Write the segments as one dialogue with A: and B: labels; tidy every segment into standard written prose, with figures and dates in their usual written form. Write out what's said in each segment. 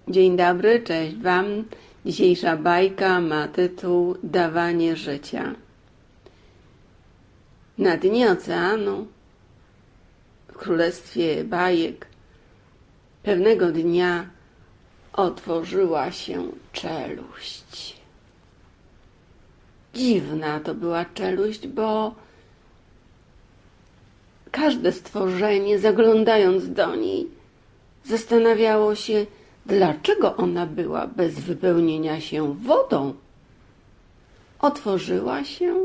A: Dzień dobry, cześć Wam. Dzisiejsza bajka ma tytuł Dawanie życia. Na dnie oceanu, w królestwie bajek, pewnego dnia otworzyła się czeluść. Dziwna to była czeluść, bo każde stworzenie, zaglądając do niej, zastanawiało się, dlaczego ona była bez wypełnienia się wodą. Otworzyła się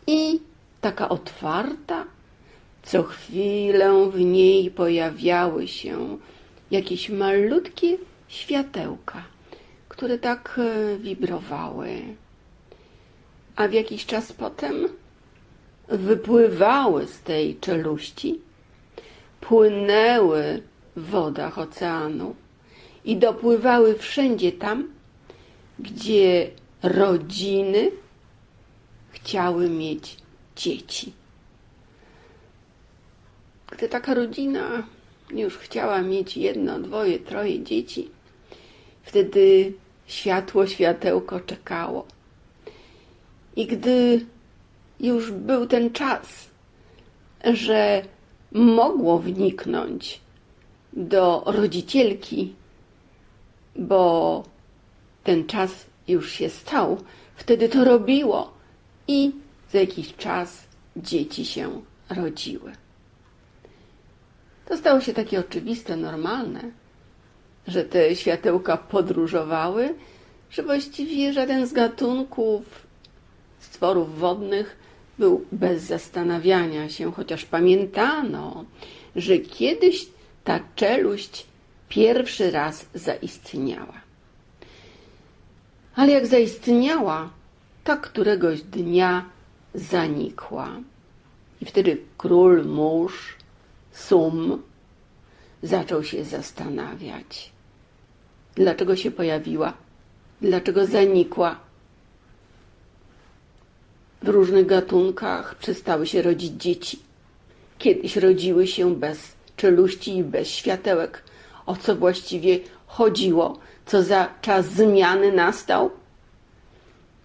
A: i taka otwarta, co chwilę w niej pojawiały się jakieś malutkie światełka, które tak wibrowały. A w jakiś czas potem wypływały z tej czeluści, płynęły w wodach oceanu i dopływały wszędzie tam, gdzie rodziny chciały mieć dzieci. Gdy taka rodzina już chciała mieć 1, 2, 3 dzieci, wtedy światełko czekało. I gdy już był ten czas, że mogło wniknąć do rodzicielki, bo ten czas już się stał, wtedy to robiło i za jakiś czas dzieci się rodziły. To stało się takie oczywiste, normalne, że te światełka podróżowały, że właściwie żaden z gatunków stworów wodnych był bez zastanawiania się, chociaż pamiętano, że kiedyś ta czeluść pierwszy raz zaistniała. Ale jak zaistniała, tak któregoś dnia zanikła. I wtedy król mórz, Sum, zaczął się zastanawiać, dlaczego się pojawiła, dlaczego zanikła. W różnych gatunkach przestały się rodzić dzieci. Kiedyś rodziły się bez czeluści i bez światełek. O co właściwie chodziło? Co za czas zmiany nastał?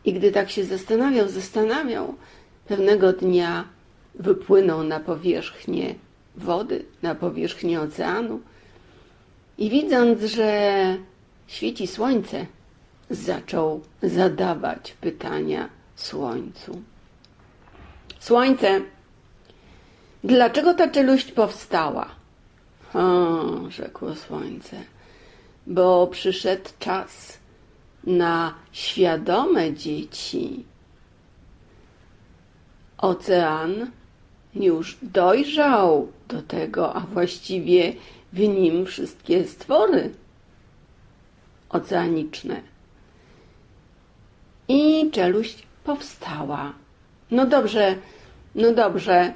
A: I gdy tak się zastanawiał, pewnego dnia wypłynął na powierzchnię wody, na powierzchnię oceanu i widząc, że świeci słońce, zaczął zadawać pytania Słońcu. Słońce, dlaczego ta czeluść powstała? Rzekło Słońce, bo przyszedł czas na świadome dzieci. Ocean już dojrzał do tego, a właściwie w nim wszystkie stwory oceaniczne. I czeluść powstała. No dobrze,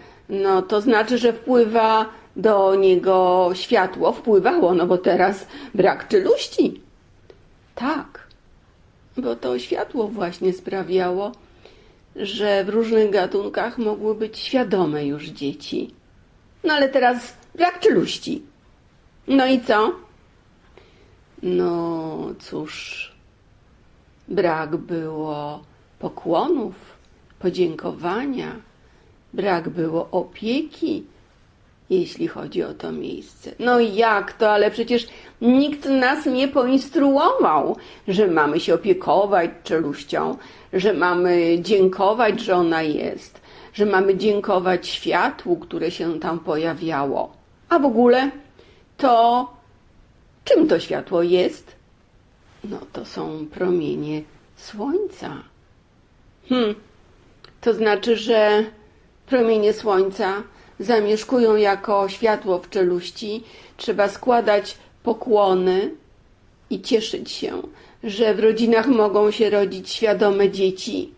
A: to znaczy, że wpływa do niego światło. Wpływało, no bo teraz brak czeluści. Tak, bo to światło właśnie sprawiało, że w różnych gatunkach mogły być świadome już dzieci. No ale teraz brak czeluści. No i co? No cóż, brak było pokłonów, podziękowania, brak było opieki, jeśli chodzi o to miejsce. No jak to? Ale przecież nikt nas nie poinstruował, że mamy się opiekować czeluścią, że mamy dziękować, że ona jest, że mamy dziękować światłu, które się tam pojawiało. A w ogóle to czym to światło jest? No to są promienie słońca. To znaczy, że promienie słońca zamieszkują jako światło w czeluści. Trzeba składać pokłony i cieszyć się, że w rodzinach mogą się rodzić świadome dzieci.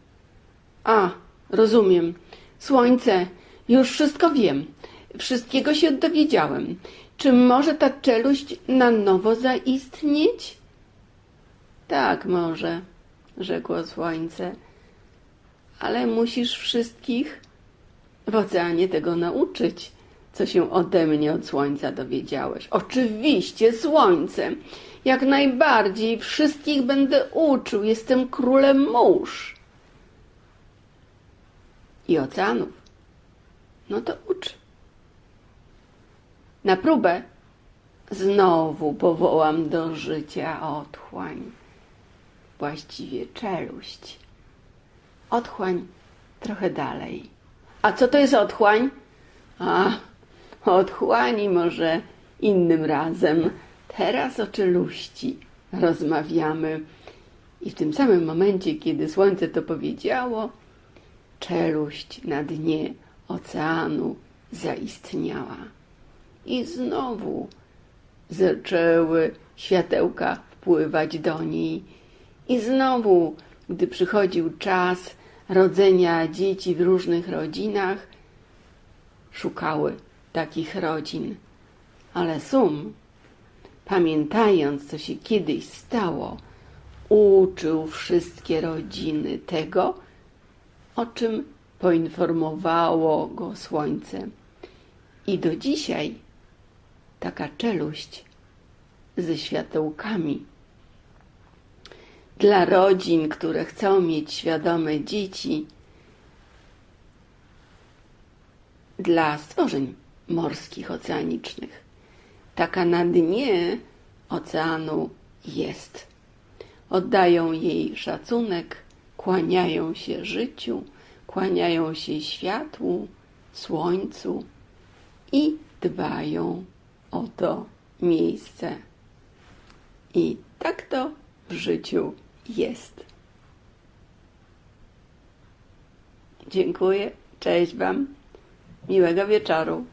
A: Rozumiem. Słońce, już wszystko wiem. Wszystkiego się dowiedziałem. Czy może ta czeluść na nowo zaistnieć? Tak, może, rzekło Słońce. Ale musisz wszystkich w oceanie tego nauczyć, co się ode mnie od słońca dowiedziałeś? Oczywiście słońce. Jak najbardziej. Wszystkich będę uczył. Jestem królem mórz. I oceanów. No to ucz. Na próbę znowu powołam do życia otchłań. Właściwie czeluść. Otchłań trochę dalej. A co to jest otchłań? A, o otchłani może innym razem. Teraz o czeluści rozmawiamy. I w tym samym momencie, kiedy słońce to powiedziało, czeluść na dnie oceanu zaistniała. I znowu zaczęły światełka wpływać do niej. I znowu, gdy przychodził czas rodzenia dzieci w różnych rodzinach, szukały takich rodzin. Ale Sum, pamiętając, co się kiedyś stało, uczył wszystkie rodziny tego, o czym poinformowało go słońce. I do dzisiaj taka czeluść ze światełkami dla rodzin, które chcą mieć świadome dzieci, dla stworzeń morskich, oceanicznych. Taka na dnie oceanu jest. Oddają jej szacunek, kłaniają się życiu, kłaniają się światłu, słońcu i dbają o to miejsce. I tak to w życiu jest. Dziękuję, cześć Wam, miłego wieczoru.